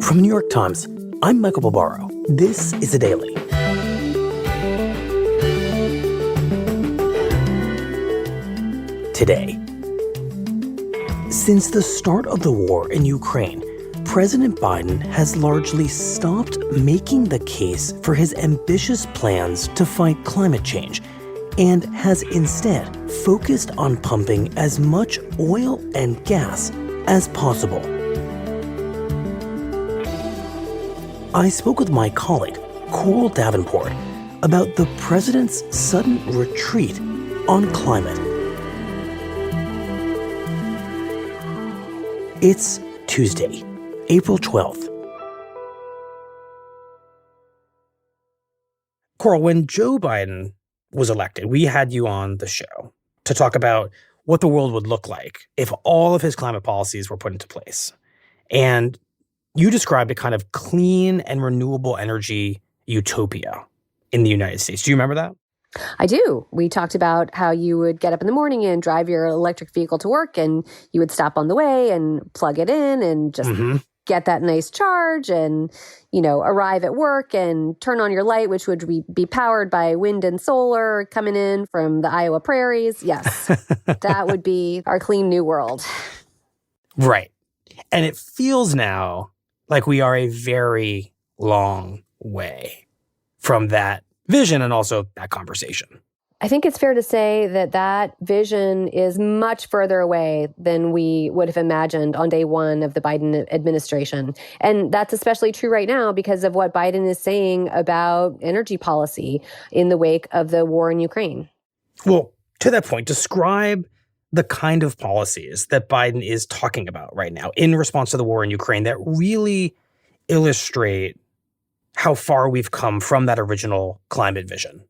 From New York Times, I'm Michael Barbaro. This is The Daily. Today, since the start of the war in Ukraine, President Biden has largely stopped making the case for his ambitious plans to fight climate change and has instead focused on pumping as much oil and gas as possible. I spoke with my colleague, Coral Davenport, about the president's sudden retreat on climate. It's Tuesday, April 12th. Coral, when Joe Biden was elected, we had you on the show to talk about what the world would look like if all of his climate policies were put into place. And you described a kind of clean and renewable energy utopia in the United States. Do you remember that? I do. We talked about how you would get up in the morning and drive your electric vehicle to work, and you would stop on the way and plug it in and just get that nice charge and, arrive at work and turn on your light, which would be powered by wind and solar coming in from the Iowa prairies. Yes, that would be our clean new world. Right. And it feels now like we are a very long way from that vision and also that conversation. I think it's fair to say that vision is much further away than we would have imagined on day one of the Biden administration. And that's especially true right now because of what Biden is saying about energy policy in the wake of the war in Ukraine. Well, to that point, describe the kind of policies that Biden is talking about right now in response to the war in Ukraine that really illustrate how far we've come from that original climate vision.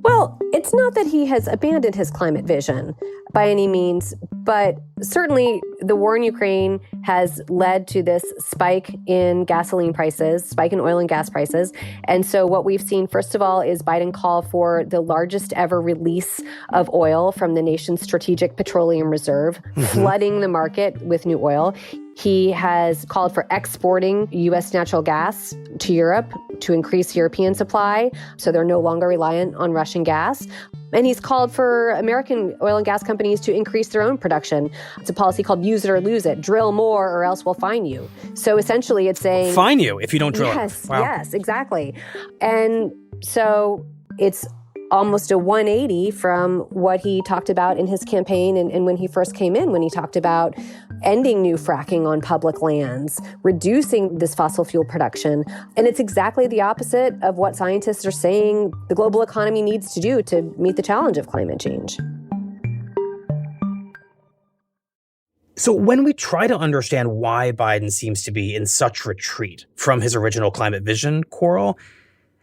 Well, it's not that he has abandoned his climate vision by any means, but certainly the war in Ukraine has led to this spike in gasoline prices, spike in oil and gas prices. And so what we've seen, first of all, is Biden call for the largest ever release of oil from the nation's strategic petroleum reserve, flooding the market with new oil. He has called for exporting U.S. natural gas to Europe to increase European supply, so they're no longer reliant on Russian gas. And he's called for American oil and gas companies to increase their own production. It's a policy called use it or lose it. Drill more or else we'll fine you. So essentially it's saying— Fine you if you don't drill. Yes, yes, exactly. And so it's almost a 180 from what he talked about in his campaign and when he first came in, when he talked about ending new fracking on public lands, reducing this fossil fuel production. And it's exactly the opposite of what scientists are saying the global economy needs to do to meet the challenge of climate change. So when we try to understand why Biden seems to be in such retreat from his original climate vision, Coral,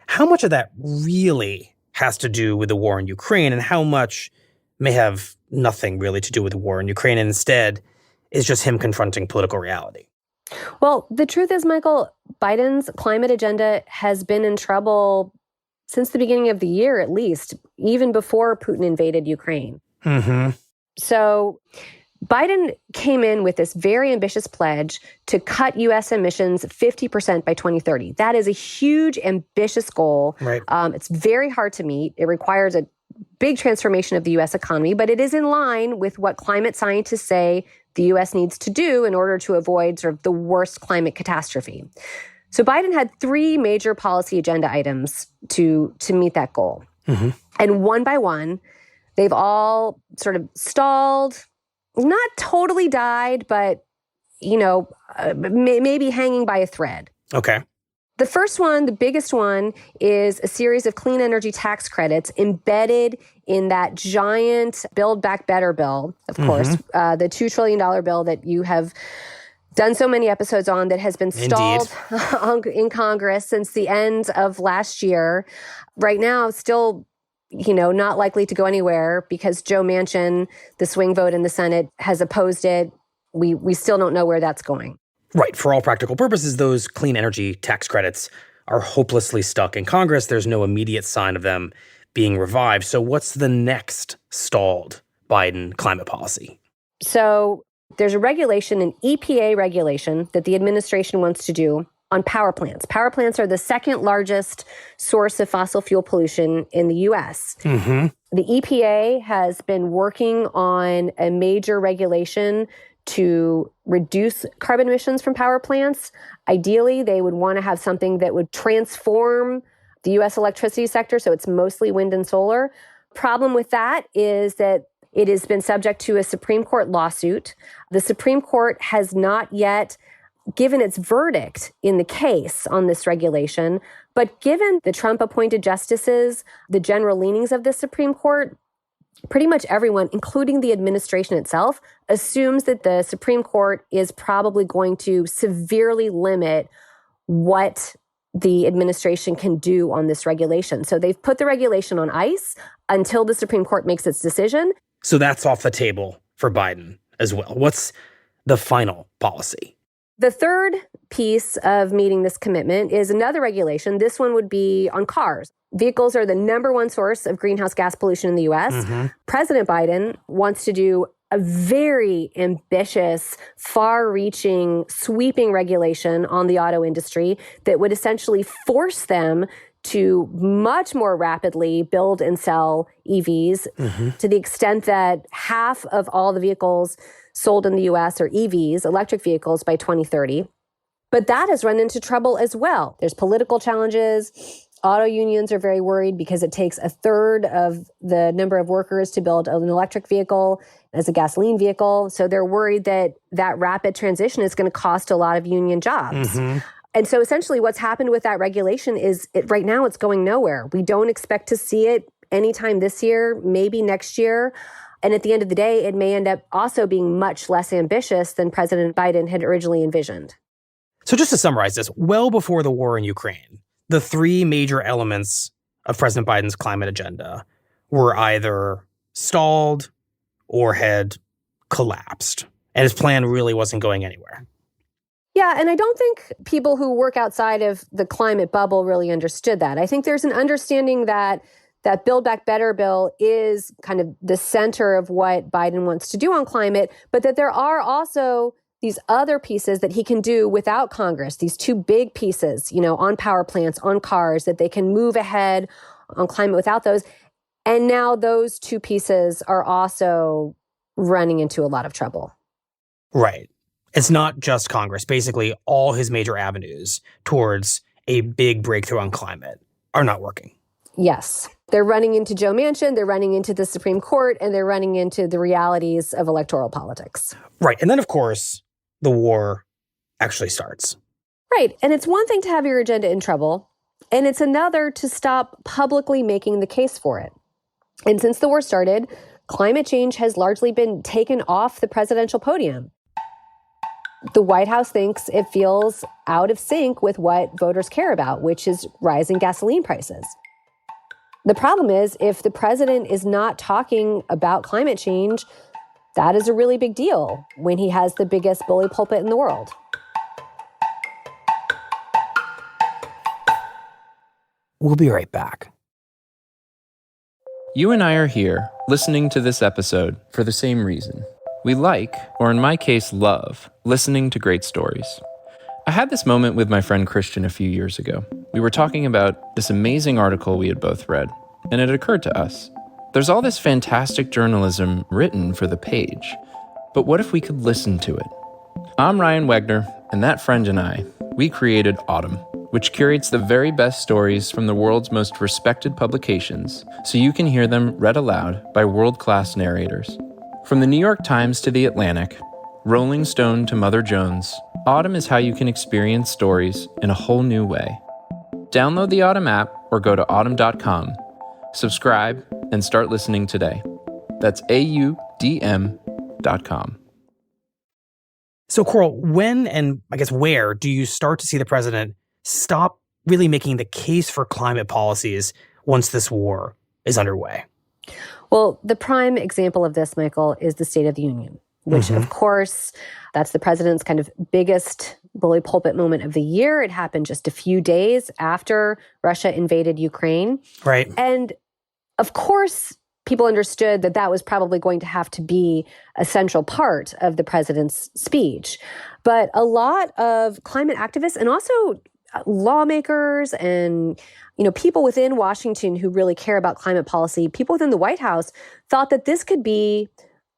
how much of that really has to do with the war in Ukraine and how much may have nothing really to do with the war in Ukraine and instead is just him confronting political reality? Well, the truth is, Michael, Biden's climate agenda has been in trouble since the beginning of the year, at least, even before Putin invaded Ukraine. So Biden came in with this very ambitious pledge to cut U.S. emissions 50% by 2030. That is a huge, ambitious goal. Right. It's very hard to meet. It requires a big transformation of the U.S. economy, but it is in line with what climate scientists say the U.S. needs to do in order to avoid sort of the worst climate catastrophe. So Biden had three major policy agenda items to meet that goal. And one by one, they've all sort of stalled, not totally died, but, maybe hanging by a thread. Okay. The first one, the biggest one, is a series of clean energy tax credits embedded in that giant Build Back Better bill, of course, the $2 trillion bill that you have done so many episodes on that has been stalled in Congress since the end of last year. Right now, still, not likely to go anywhere because Joe Manchin, the swing vote in the Senate, has opposed it. We still don't know where that's going. Right. For all practical purposes, those clean energy tax credits are hopelessly stuck in Congress. There's no immediate sign of them being revived. So what's the next stalled Biden climate policy? So There's a regulation, an EPA regulation, that the administration wants to do on power plants. Power plants are the second largest source of fossil fuel pollution in the U.S. Mm-hmm. The EPA has been working on a major regulation to reduce carbon emissions from power plants. Ideally, they would want to have something that would transform the U.S. electricity sector, so it's mostly wind and solar. Problem with that is that it has been subject to a Supreme Court lawsuit. The Supreme Court has not yet given its verdict in the case on this regulation, but given the Trump-appointed justices, the general leanings of the Supreme Court, pretty much everyone, including the administration itself, assumes that the Supreme Court is probably going to severely limit what the administration can do on this regulation. So they've put the regulation on ice until the Supreme Court makes its decision. So that's off the table for Biden as well. What's the final policy? The third piece of meeting this commitment is another regulation. This one would be on cars. Vehicles are the number one source of greenhouse gas pollution in the U.S. Mm-hmm. President Biden wants to do a very ambitious, far-reaching, sweeping regulation on the auto industry that would essentially force them to much more rapidly build and sell EVs to the extent that half of all the vehicles sold in the U.S. are EVs, electric vehicles, by 2030. But that has run into trouble as well. There's political challenges. Auto unions are very worried because it takes a third of the number of workers to build an electric vehicle as a gasoline vehicle. So they're worried that that rapid transition is going to cost a lot of union jobs. Mm-hmm. And so essentially what's happened with that regulation is right now it's going nowhere. We don't expect to see it anytime this year, maybe next year. And at the end of the day, it may end up also being much less ambitious than President Biden had originally envisioned. So just to summarize this, well before the war in Ukraine, the three major elements of President Biden's climate agenda were either stalled or had collapsed. And his plan really wasn't going anywhere. Yeah, and I don't think people who work outside of the climate bubble really understood that. I think there's an understanding that Build Back Better bill is kind of the center of what Biden wants to do on climate, but that there are also these other pieces that he can do without Congress, these two big pieces, on power plants, on cars, that they can move ahead on climate without those. And now those two pieces are also running into a lot of trouble. Right. It's not just Congress. Basically, all his major avenues towards a big breakthrough on climate are not working. Yes. They're running into Joe Manchin, they're running into the Supreme Court, and they're running into the realities of electoral politics. Right. And then, of course, the war actually starts. Right. And it's one thing to have your agenda in trouble, and it's another to stop publicly making the case for it. And since the war started, climate change has largely been taken off the presidential podium. The White House thinks it feels out of sync with what voters care about, which is rising gasoline prices. The problem is, if the president is not talking about climate change, that is a really big deal when he has the biggest bully pulpit in the world. We'll be right back. You and I are here listening to this episode for the same reason. We like, or in my case, love, listening to great stories. I had this moment with my friend Christian a few years ago. We were talking about this amazing article we had both read, and it occurred to us. There's all this fantastic journalism written for the page, but what if we could listen to it? I'm Ryan Wegner, and that friend and I, we created Autumn, which curates the very best stories from the world's most respected publications, so you can hear them read aloud by world-class narrators. From the New York Times to The Atlantic, Rolling Stone to Mother Jones, Autumn is how you can experience stories in a whole new way. Download the Autumn app or go to autumn.com. Subscribe and start listening today. That's AUDM.com. So, Coral, when and I guess where do you start to see the president stop really making the case for climate policies once this war is underway? Well, the prime example of this, Michael, is the State of the Union, which, of course, that's the president's kind of biggest bully pulpit moment of the year. It happened just a few days after Russia invaded Ukraine. Right. And of course, people understood that that was probably going to have to be a central part of the president's speech. But a lot of climate activists and also lawmakers and people within Washington who really care about climate policy, people within the White House thought that this could be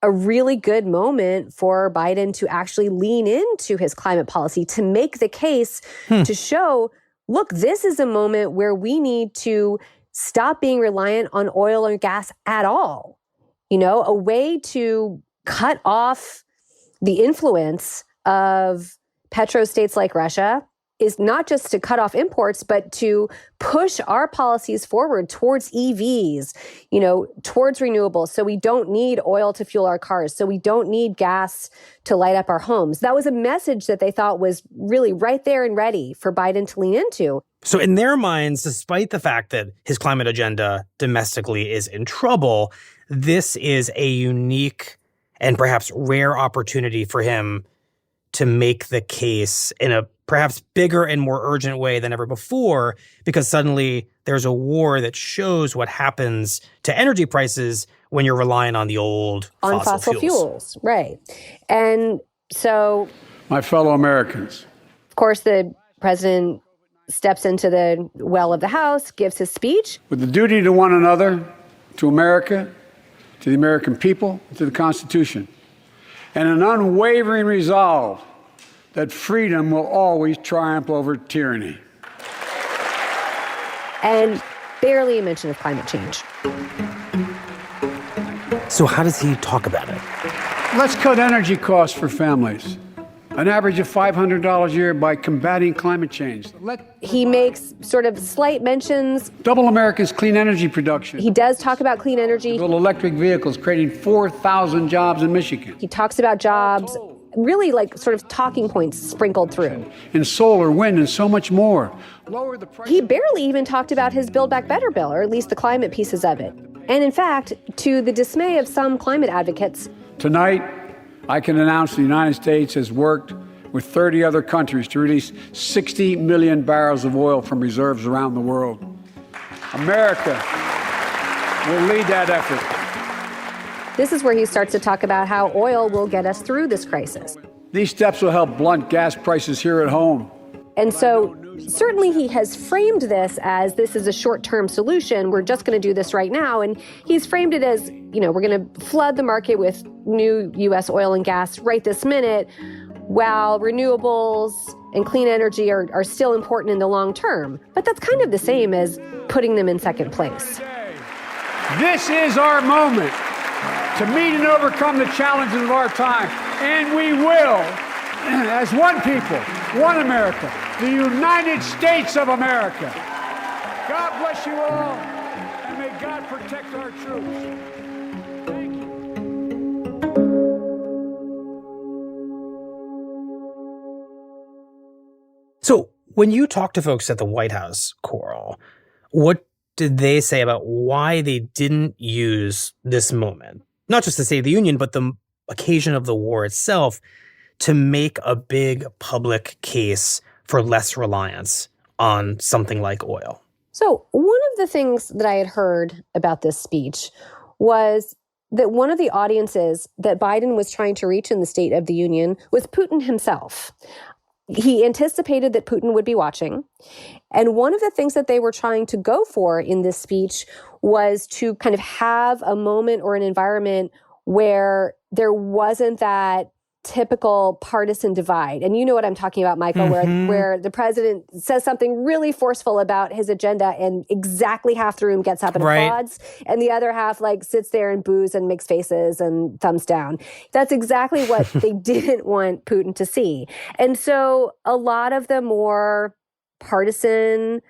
a really good moment for Biden to actually lean into his climate policy, to make the case to show, look, this is a moment where we need to stop being reliant on oil and gas at all. A way to cut off the influence of petrostates like Russia is not just to cut off imports, but to push our policies forward towards EVs, towards renewables. So we don't need oil to fuel our cars. So we don't need gas to light up our homes. That was a message that they thought was really right there and ready for Biden to lean into. So in their minds, despite the fact that his climate agenda domestically is in trouble, this is a unique and perhaps rare opportunity for him to make the case in a perhaps bigger and more urgent way than ever before, because suddenly there's a war that shows what happens to energy prices when you're relying on the old fossil fuels. Right. And so, my fellow Americans, of course, the president steps into the well of the House, gives his speech. With the duty to one another, to America, to the American people, to the Constitution, and an unwavering resolve that freedom will always triumph over tyranny. And barely a mention of climate change. So how does he talk about it? Let's cut energy costs for families. An average of $500 a year by combating climate change. He makes sort of slight mentions. Double America's clean energy production. He does talk about clean energy. Build electric vehicles, creating 4,000 jobs in Michigan. He talks about jobs, really like sort of talking points sprinkled through. In solar, wind, and so much more. Lower the price. He barely even talked about his Build Back Better bill, or at least the climate pieces of it. And in fact, to the dismay of some climate advocates, tonight, I can announce the United States has worked with 30 other countries to release 60 million barrels of oil from reserves around the world. America will lead that effort. This is where he starts to talk about how oil will get us through this crisis. These steps will help blunt gas prices here at home. And so certainly he has framed this as this is a short-term solution. We're just going to do this right now. And he's framed it as, we're going to flood the market with new U.S. oil and gas right this minute, while renewables and clean energy are still important in the long term. But that's kind of the same as putting them in second place. This is our moment to meet and overcome the challenges of our time. And we will, as one people, one America, the United States of America. God bless you all, and may God protect our troops. Thank you. So when you talk to folks at the White House, Coral, what did they say about why they didn't use this moment, not just to State of the Union, but the occasion of the war itself, to make a big public case for less reliance on something like oil? So one of the things that I had heard about this speech was that one of the audiences that Biden was trying to reach in the State of the Union was Putin himself. He anticipated that Putin would be watching. And one of the things that they were trying to go for in this speech was to kind of have a moment or an environment where there wasn't that typical partisan divide. And you know what I'm talking about, Michael, where the president says something really forceful about his agenda and exactly half the room gets up and applauds, and the other half sits there and boos and makes faces and thumbs down. That's exactly what they didn't want Putin to see. And so a lot of the more partisan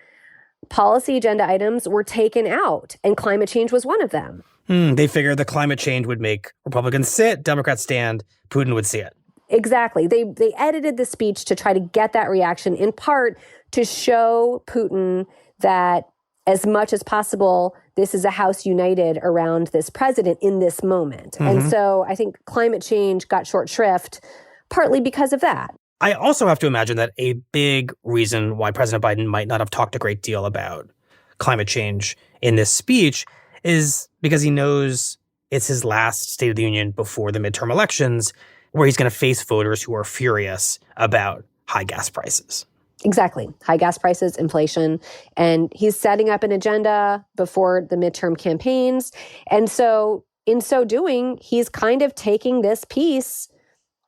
policy agenda items were taken out, and climate change was one of them. They figured the climate change would make Republicans sit, Democrats stand, Putin would see it. Exactly. They edited the speech to try to get that reaction, in part to show Putin that as much as possible, this is a House united around this president in this moment. Mm-hmm. And so I think climate change got short shrift partly because of that. I also have to imagine that a big reason why President Biden might not have talked a great deal about climate change in this speech is because he knows it's his last State of the Union before the midterm elections, where he's going to face voters who are furious about high gas prices. Exactly. High gas prices, inflation. And he's setting up an agenda before the midterm campaigns. And so in so doing, he's kind of taking this piece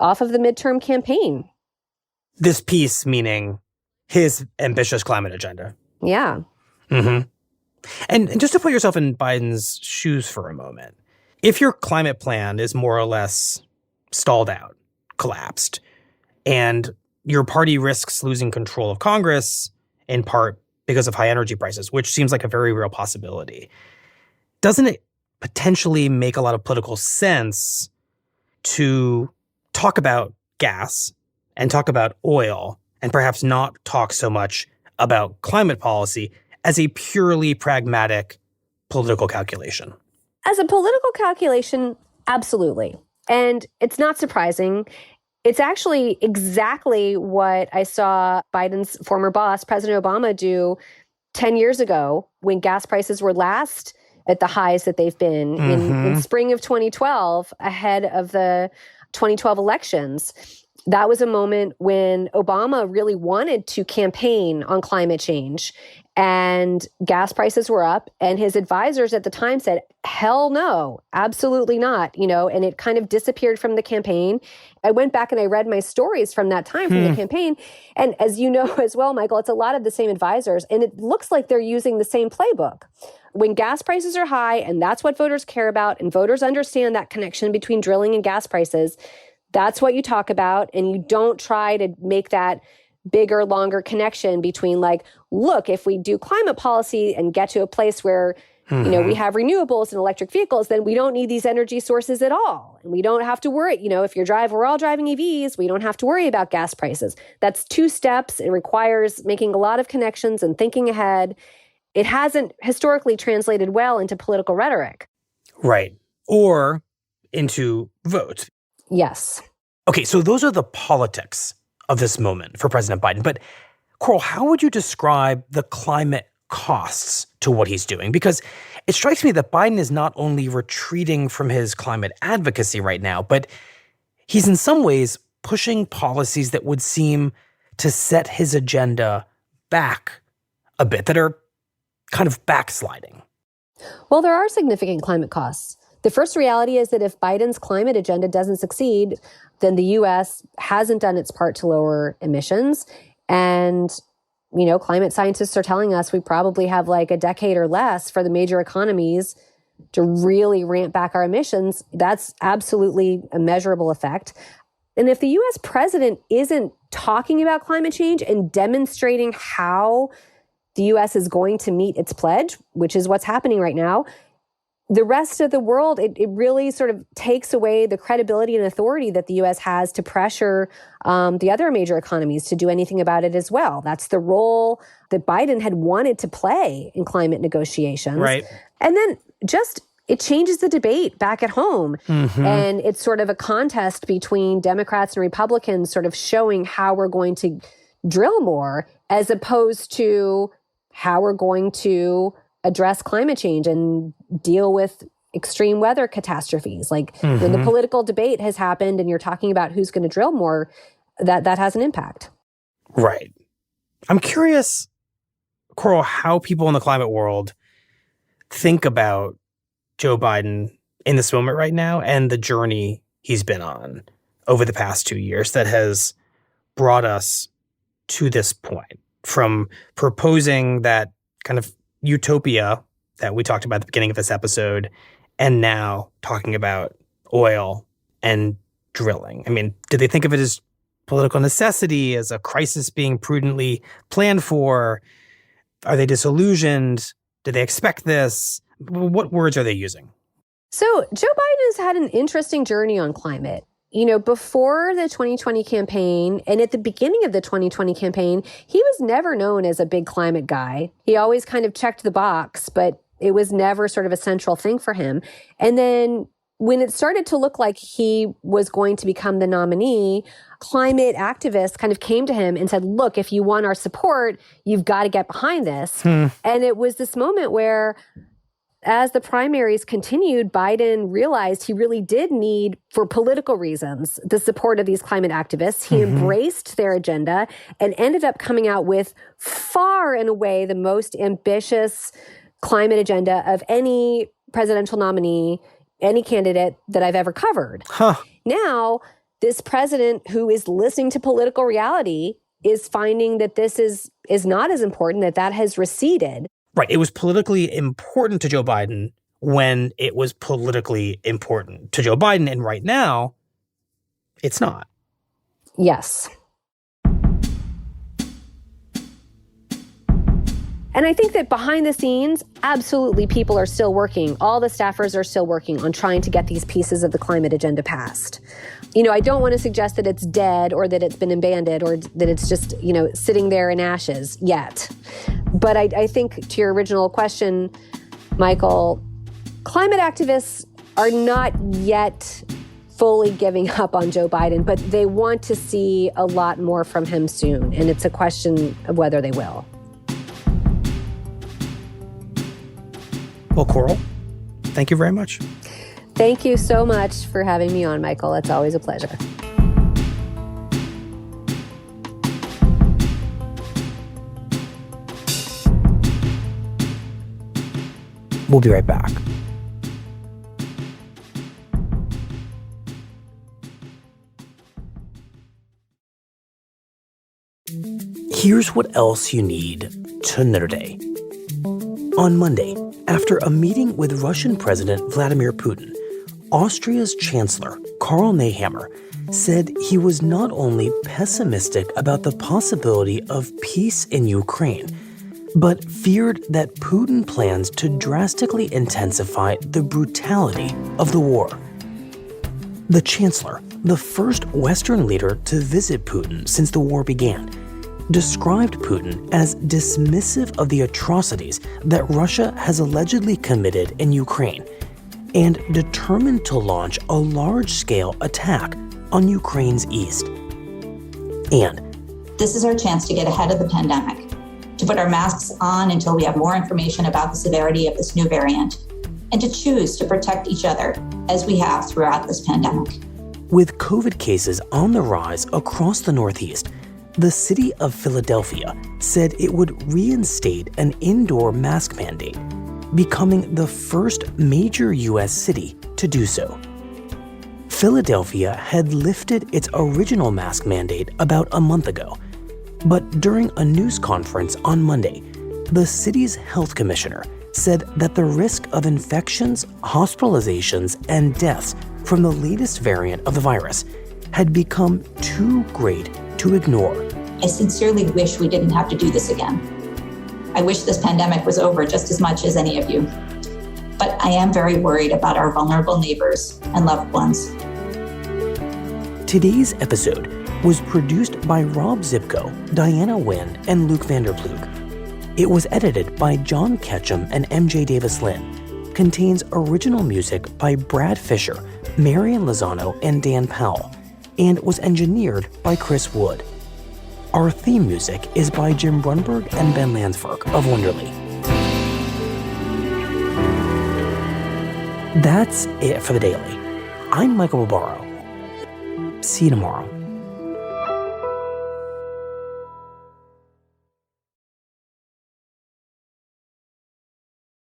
off of the midterm campaign. This piece meaning his ambitious climate agenda. Yeah. Mm-hmm. And just to put yourself in Biden's shoes for a moment, if your climate plan is more or less stalled out, collapsed, and your party risks losing control of Congress, in part because of high energy prices, which seems like a very real possibility, doesn't it potentially make a lot of political sense to talk about gas and talk about oil and perhaps not talk so much about climate policy as a purely pragmatic political calculation? As a political calculation, absolutely. And it's not surprising. It's actually exactly what I saw Biden's former boss, President Obama, do 10 years ago when gas prices were last at the highs that they've been in spring of 2012, ahead of the 2012 elections. That was a moment when Obama really wanted to campaign on climate change, and gas prices were up, and his advisors at the time said, hell no, absolutely not, and it kind of disappeared from the campaign. I went back and I read my stories from that time from the campaign. And as you know as well, Michael, it's a lot of the same advisors, and it looks like they're using the same playbook. When gas prices are high, and that's what voters care about, and voters understand that connection between drilling and gas prices, that's what you talk about, and you don't try to make that bigger, longer connection between look, if we do climate policy and get to a place where, we have renewables and electric vehicles, then we don't need these energy sources at all. And we don't have to worry, if we're all driving EVs, we don't have to worry about gas prices. That's two steps. It requires making a lot of connections and thinking ahead. It hasn't historically translated well into political rhetoric. Right. Or into votes. Yes. Okay, so those are the politics of this moment for President Biden. But Coral, how would you describe the climate costs to what he's doing? Because it strikes me that Biden is not only retreating from his climate advocacy right now, but he's in some ways pushing policies that would seem to set his agenda back a bit, that are kind of backsliding. Well, there are significant climate costs. The first reality is that if Biden's climate agenda doesn't succeed, then the U.S. hasn't done its part to lower emissions. And, climate scientists are telling us we probably have a decade or less for the major economies to really ramp back our emissions. That's absolutely a measurable effect. And if the U.S. president isn't talking about climate change and demonstrating how the U.S. is going to meet its pledge, which is what's happening right now, the rest of the world, it really sort of takes away the credibility and authority that the U.S. has to pressure the other major economies to do anything about it as well. That's the role that Biden had wanted to play in climate negotiations. Right. And then it changes the debate back at home. And it's sort of a contest between Democrats and Republicans sort of showing how we're going to drill more as opposed to how we're going to address climate change and deal with extreme weather catastrophes. When the political debate has happened and you're talking about who's going to drill more, that has an impact. Right. I'm curious, Coral, how people in the climate world think about Joe Biden in this moment right now and the journey he's been on over the past 2 years that has brought us to this point, from proposing that kind of utopia that we talked about at the beginning of this episode, and now talking about oil and drilling. I mean, do they think of it as political necessity, as a crisis being prudently planned for? Are they disillusioned? Do they expect this? What words are they using? So Joe Biden has had an interesting journey on climate. Before the 2020 campaign and at the beginning of the 2020 campaign, he was never known as a big climate guy. He always kind of checked the box, but it was never sort of a central thing for him. And then when it started to look like he was going to become the nominee, climate activists kind of came to him and said, look, if you want our support, you've got to get behind this. And it was this moment where As the primaries continued, Biden realized he really did need, for political reasons, the support of these climate activists. He embraced their agenda and ended up coming out with far and away the most ambitious climate agenda of any presidential nominee, any candidate that I've ever covered. Now, this president who is listening to political reality is finding that this is not as important, that has receded. Right. It was politically important to Joe Biden when it was politically important to Joe Biden. And right now, it's not. Yes. And I think that behind the scenes, absolutely, people are still working. All the staffers are still working on trying to get these pieces of the climate agenda passed. I don't want to suggest that it's dead or that it's been abandoned or that it's just, sitting there in ashes yet. But I think to your original question, Michael, climate activists are not yet fully giving up on Joe Biden, but they want to see a lot more from him soon. And it's a question of whether they will. Well, Coral, thank you very much. Thank you so much for having me on, Michael. It's always a pleasure. We'll be right back. Here's what else you need to know today. On Monday, after a meeting with Russian President Vladimir Putin, Austria's Chancellor Karl Nehammer said he was not only pessimistic about the possibility of peace in Ukraine, but feared that Putin plans to drastically intensify the brutality of the war. The Chancellor, the first Western leader to visit Putin since the war began, described Putin as dismissive of the atrocities that Russia has allegedly committed in Ukraine and determined to launch a large-scale attack on Ukraine's east. And this is our chance to get ahead of the pandemic, to put our masks on until we have more information about the severity of this new variant, and to choose to protect each other as we have throughout this pandemic. With COVID cases on the rise across the Northeast, the city of Philadelphia said it would reinstate an indoor mask mandate, becoming the first major U.S. city to do so. Philadelphia had lifted its original mask mandate about a month ago, but during a news conference on Monday, the city's health commissioner said that the risk of infections, hospitalizations, and deaths from the latest variant of the virus had become too great to ignore. I sincerely wish we didn't have to do this again. I wish this pandemic was over just as much as any of you. But I am very worried about our vulnerable neighbors and loved ones. Today's episode was produced by Rob Zipko, Diana Wynn, and Luke Vanderplug. It was edited by John Ketchum and MJ Davis-Lynn. Contains original music by Brad Fisher, Marian Lozano, and Dan Powell, and was engineered by Chris Wood. Our theme music is by Jim Brunberg and Ben Landsberg of Wonderly. That's it for the Daily. I'm Michael Barbaro. See you tomorrow.